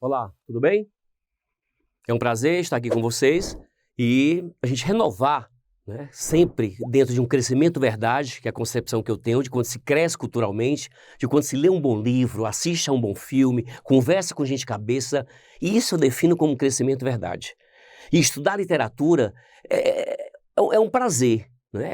Olá, tudo bem? É um prazer estar aqui com vocês e a gente renovar, né, sempre dentro de um crescimento verdade, que é a concepção que eu tenho de quando se cresce culturalmente, de quando se lê um bom livro, assiste a um bom filme, conversa com gente cabeça, e isso eu defino como crescimento verdade. E estudar literatura é um prazer, né?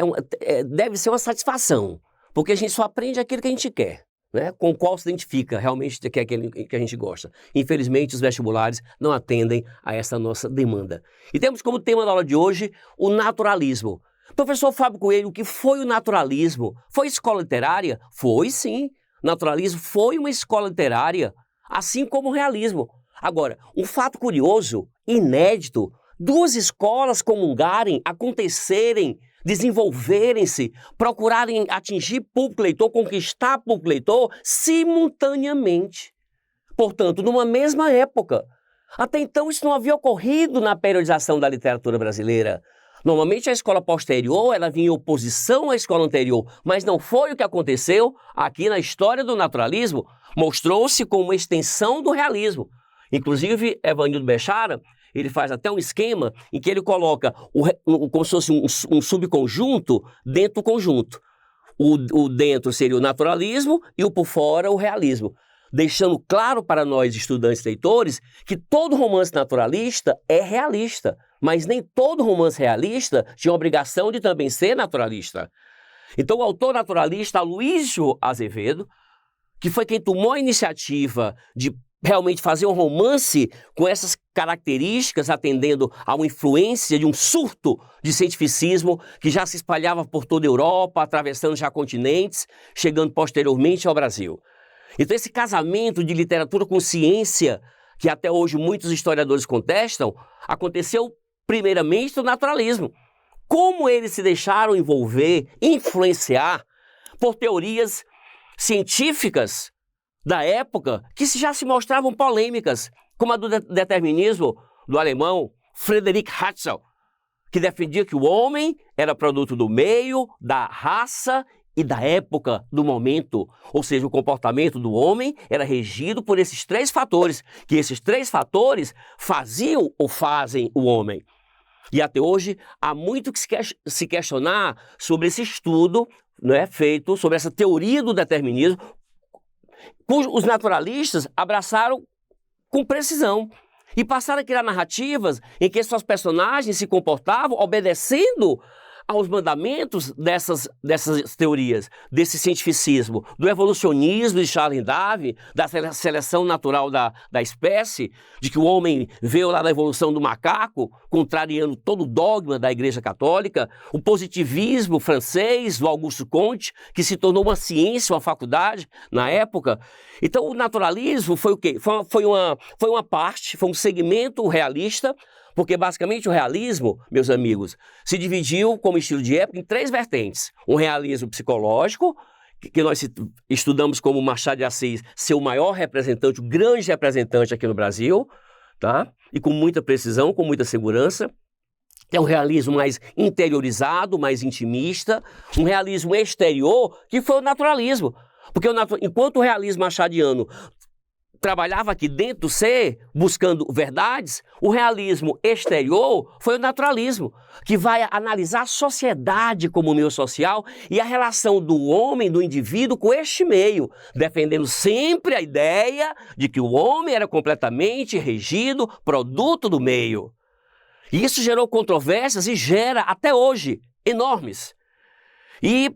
Deve ser uma satisfação, porque a gente só aprende aquilo que a gente quer, né? Com o qual se identifica realmente que é aquele que a gente gosta. Infelizmente, os vestibulares não atendem a essa nossa demanda. E temos como tema da aula de hoje o naturalismo. Professor Fábio Coelho, o que foi o naturalismo? Foi escola literária? Foi sim. Naturalismo foi uma escola literária, assim como o realismo. Agora, um fato curioso, inédito, duas escolas comungarem, acontecerem, desenvolverem-se, procurarem atingir público leitor, conquistar público leitor simultaneamente. Portanto, numa mesma época. Até então isso não havia ocorrido na periodização da literatura brasileira. Normalmente a escola posterior ela vinha em oposição à escola anterior, mas não foi o que aconteceu aqui na história do naturalismo. Mostrou-se como uma extensão do realismo. Inclusive, Evanildo Bechara, ele faz até um esquema em que ele coloca como se fosse um subconjunto dentro do conjunto. O dentro seria o naturalismo e o por fora o realismo, deixando claro para nós, estudantes leitores, que todo romance naturalista é realista, mas nem todo romance realista tinha a obrigação de também ser naturalista. Então, o autor naturalista Aloysio Azevedo, que foi quem tomou a iniciativa de realmente fazer um romance com essas características, atendendo a uma influência de um surto de cientificismo que já se espalhava por toda a Europa, atravessando já continentes, chegando posteriormente ao Brasil. Então esse casamento de literatura com ciência, que até hoje muitos historiadores contestam, aconteceu primeiramente no naturalismo. Como eles se deixaram envolver, influenciar por teorias científicas da época que já se mostravam polêmicas, como a do determinismo do alemão Friedrich Hatzel, que defendia que o homem era produto do meio, da raça e da época, do momento. Ou seja, o comportamento do homem era regido por esses três fatores, que esses três fatores faziam ou fazem o homem. E até hoje há muito que se questionar sobre esse estudo, né, feito sobre essa teoria do determinismo, os naturalistas abraçaram com precisão e passaram a criar narrativas em que suas personagens se comportavam obedecendo aos mandamentos dessas teorias, desse cientificismo, do evolucionismo de Charles Darwin, da seleção natural da espécie, de que o homem veio lá da evolução do macaco, contrariando todo o dogma da Igreja Católica, o positivismo francês, do Auguste Comte, que se tornou uma ciência, uma faculdade na época. Então o naturalismo foi o quê? Foi uma parte, foi um segmento realista, porque basicamente o realismo, meus amigos, se dividiu como estilo de época em três vertentes. Um realismo psicológico, que nós estudamos como Machado de Assis ser o maior representante, o grande representante aqui no Brasil, tá? E com muita precisão, com muita segurança. É um realismo mais interiorizado, mais intimista, um realismo exterior, que foi o naturalismo. Porque enquanto o realismo machadiano trabalhava aqui dentro do ser, buscando verdades, o realismo exterior foi o naturalismo, que vai analisar a sociedade como meio social e a relação do homem, do indivíduo com este meio, defendendo sempre a ideia de que o homem era completamente regido, produto do meio. E isso gerou controvérsias e gera, até hoje, enormes. E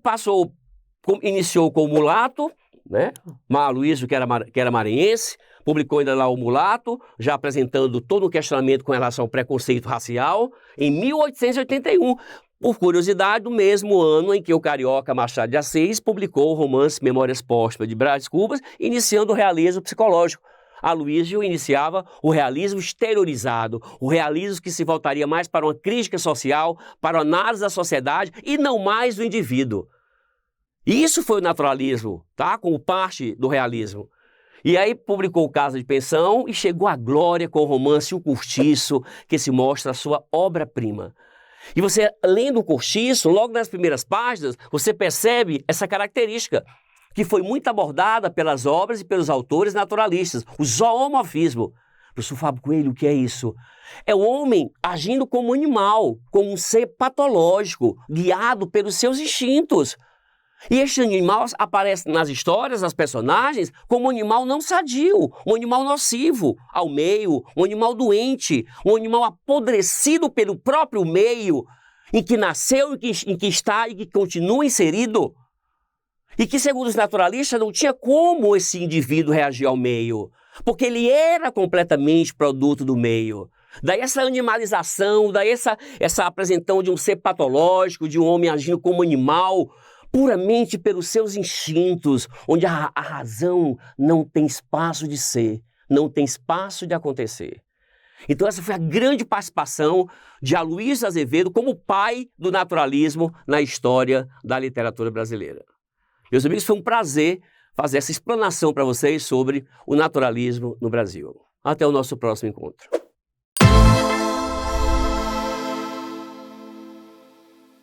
iniciou com o Mulato, né? Aloysio, que era maranhense, publicou ainda lá o Mulato, já apresentando todo um questionamento com relação ao preconceito racial, em 1881, por curiosidade, no mesmo ano em que o carioca Machado de Assis publicou o romance Memórias Póstumas de Brás Cubas, iniciando o realismo psicológico. Aloysio iniciava o realismo exteriorizado, o realismo que se voltaria mais para uma crítica social, para a análise da sociedade e não mais do indivíduo. Isso foi o naturalismo, tá? Como parte do realismo. E aí publicou o Casa de Pensão e chegou à glória com o romance O Cortiço, que se mostra a sua obra-prima. E você, lendo o Cortiço, logo nas primeiras páginas, você percebe essa característica, que foi muito abordada pelas obras e pelos autores naturalistas, o zoomorfismo. Professor Fábio Coelho, o que é isso? É o homem agindo como animal, como um ser patológico, guiado pelos seus instintos. E este animal aparece nas histórias, nas personagens, como um animal não sadio, um animal nocivo ao meio, um animal doente, um animal apodrecido pelo próprio meio, em que nasceu, em que está e que continua inserido. E que, segundo os naturalistas, não tinha como esse indivíduo reagir ao meio, porque ele era completamente produto do meio. Daí essa animalização, daí essa apresentação de um ser patológico, de um homem agindo como animal, puramente pelos seus instintos, onde a razão não tem espaço de ser, não tem espaço de acontecer. Então essa foi a grande participação de Aloysio Azevedo como pai do naturalismo na história da literatura brasileira. Meus amigos, foi um prazer fazer essa explanação para vocês sobre o naturalismo no Brasil. Até o nosso próximo encontro.